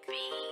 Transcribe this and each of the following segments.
beats.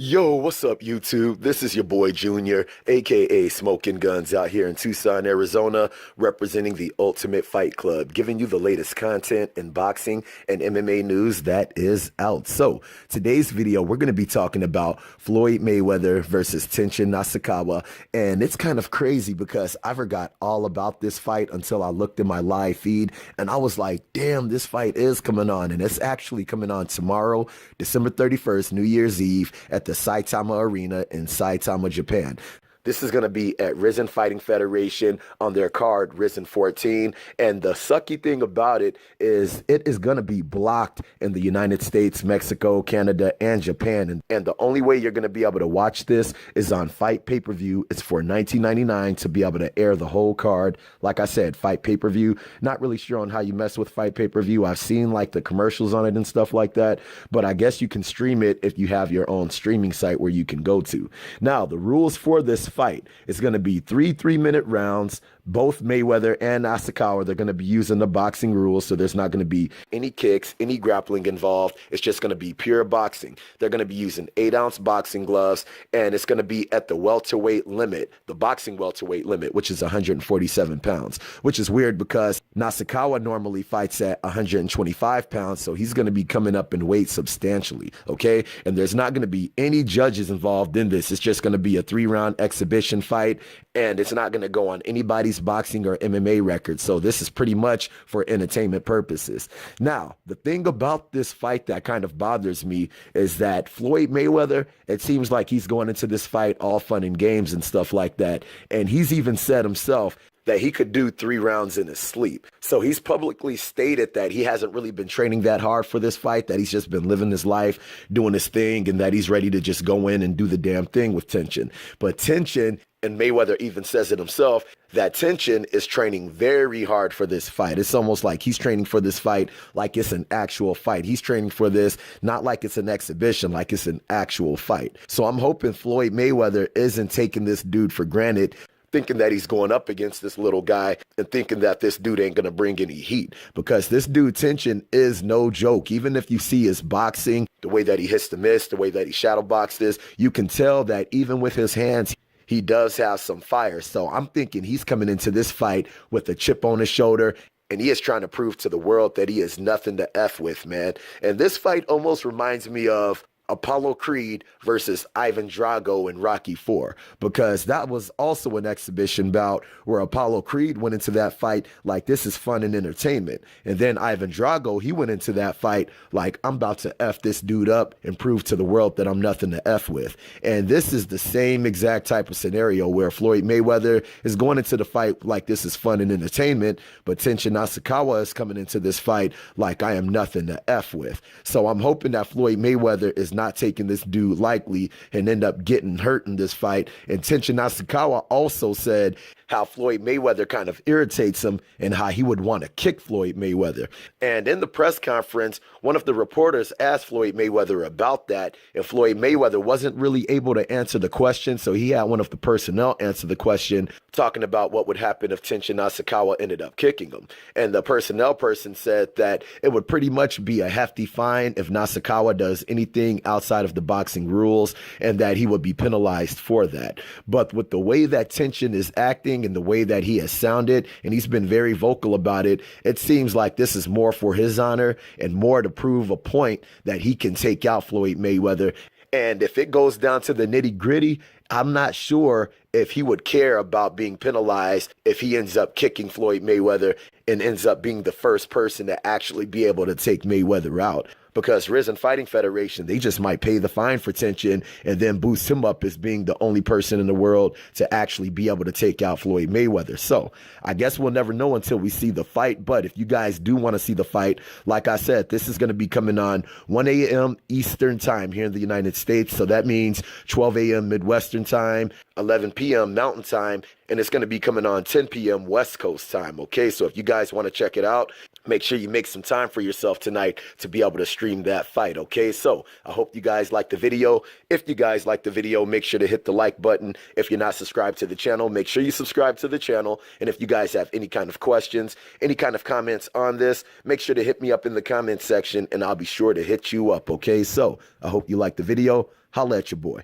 Yo, what's up, YouTube? This is your boy Junior, aka Smoking Guns, out here in Tucson, Arizona, representing the Ultimate Fight Club, giving you the latest content in boxing and MMA news that is out. So, today's video, we're going to be talking about Floyd Mayweather versus TENSHIN Nasakawa, and it's kind of crazy because I forgot all about this fight until I looked in my live feed, and I was like, damn, this fight is coming on, and it's actually coming on tomorrow, December 31st, New Year's Eve, at the Saitama Arena in Saitama, Japan. This is going to be at Risen Fighting Federation on their card, Risen 14. And the sucky thing about it is going to be blocked in the United States, Mexico, Canada, and Japan. And the only way you're going to be able to watch this is on Fight Pay-Per-View. It's for $19.99 to be able to air the whole card. Like I said, Fight Pay-Per-View. Not really sure on how you mess with Fight Pay-Per-View. I've seen like the commercials on it and stuff like that. But I guess you can stream it if you have your own streaming site where you can go to. Now, the rules for this fight, it's going to be three-minute rounds. Both Mayweather and Nasakawa, they're going to be using the boxing rules, so there's not going to be any kicks, any grappling involved. It's just going to be pure boxing. They're going to be using 8-ounce boxing gloves, and it's going to be at the welterweight limit, the boxing welterweight limit, which is 147 pounds, which is weird because Nasakawa normally fights at 125 pounds, so he's going to be coming up in weight substantially, okay? And there's not going to be any judges involved in this. It's just going to be a 3-round exhibition fight, and it's not going to go on anybody's boxing or MMA record. So this is pretty much for entertainment purposes. Now, the thing about this fight that kind of bothers me is that Floyd Mayweather, it seems like he's going into this fight all fun and games and stuff like that. And he's even said himself that he could do 3 rounds in his sleep. So he's publicly stated that he hasn't really been training that hard for this fight, that he's just been living his life, doing his thing, and that he's ready to just go in and do the damn thing with TENSHIN. But TENSHIN, and Mayweather even says it himself, that TENSHIN is training very hard for this fight. It's almost like he's training for this fight like it's an actual fight. He's training for this not like it's an exhibition, like it's an actual fight. So I'm hoping Floyd Mayweather isn't taking this dude for granted, thinking that he's going up against this little guy and thinking that this dude ain't going to bring any heat, because this dude TENSHIN is no joke. Even if you see his boxing, the way that he hits the miss, the way that he shadow boxes, you can tell that even with his hands, he does have some fire. So I'm thinking he's coming into this fight with a chip on his shoulder, and he is trying to prove to the world that he is nothing to F with, man. And this fight almost reminds me of Apollo Creed versus Ivan Drago in Rocky IV, because that was also an exhibition bout where Apollo Creed went into that fight like this is fun and entertainment. And then Ivan Drago, he went into that fight like I'm about to F this dude up and prove to the world that I'm nothing to F with. And this is the same exact type of scenario where Floyd Mayweather is going into the fight like this is fun and entertainment, but TENSHIN Nasakawa is coming into this fight like I am nothing to F with. So I'm hoping that Floyd Mayweather is not taking this dude lightly and end up getting hurt in this fight. And TENSHIN Nasakawa also said how Floyd Mayweather kind of irritates him and how he would want to kick Floyd Mayweather. And in the press conference, one of the reporters asked Floyd Mayweather about that, and Floyd Mayweather wasn't really able to answer the question, so he had one of the personnel answer the question, talking about what would happen if TENSHIN Nasakawa ended up kicking him. And the personnel person said that it would pretty much be a hefty fine if Nasakawa does anything outside of the boxing rules and that he would be penalized for that. But with the way that Tenshin is acting and the way that he has sounded, and he's been very vocal about it, it seems like this is more for his honor and more to prove a point that he can take out Floyd Mayweather. And if it goes down to the nitty gritty, I'm not sure if he would care about being penalized if he ends up kicking Floyd Mayweather and ends up being the first person to actually be able to take Mayweather out. Because Risen Fighting Federation, they just might pay the fine for Tenshin and then boost him up as being the only person in the world to actually be able to take out Floyd Mayweather. So I guess we'll never know until we see the fight. But if you guys do want to see the fight, like I said, this is going to be coming on 1 a.m. Eastern time here in the United States. So that means 12 a.m. Midwestern time, 11 p.m. Mountain time, and it's going to be coming on 10 p.m. West Coast time. Okay, so if you guys want to check it out, make sure you make some time for yourself tonight to be able to stream that fight. Okay, so I hope you guys like the video. If you guys like the video, make sure to hit the like button. If you're not subscribed to the channel, make sure you subscribe to the channel. And if you guys have any kind of questions, any kind of comments on this, make sure to hit me up in the comment section and I'll be sure to hit you up. Okay, so I hope you like the video. Holla at your boy.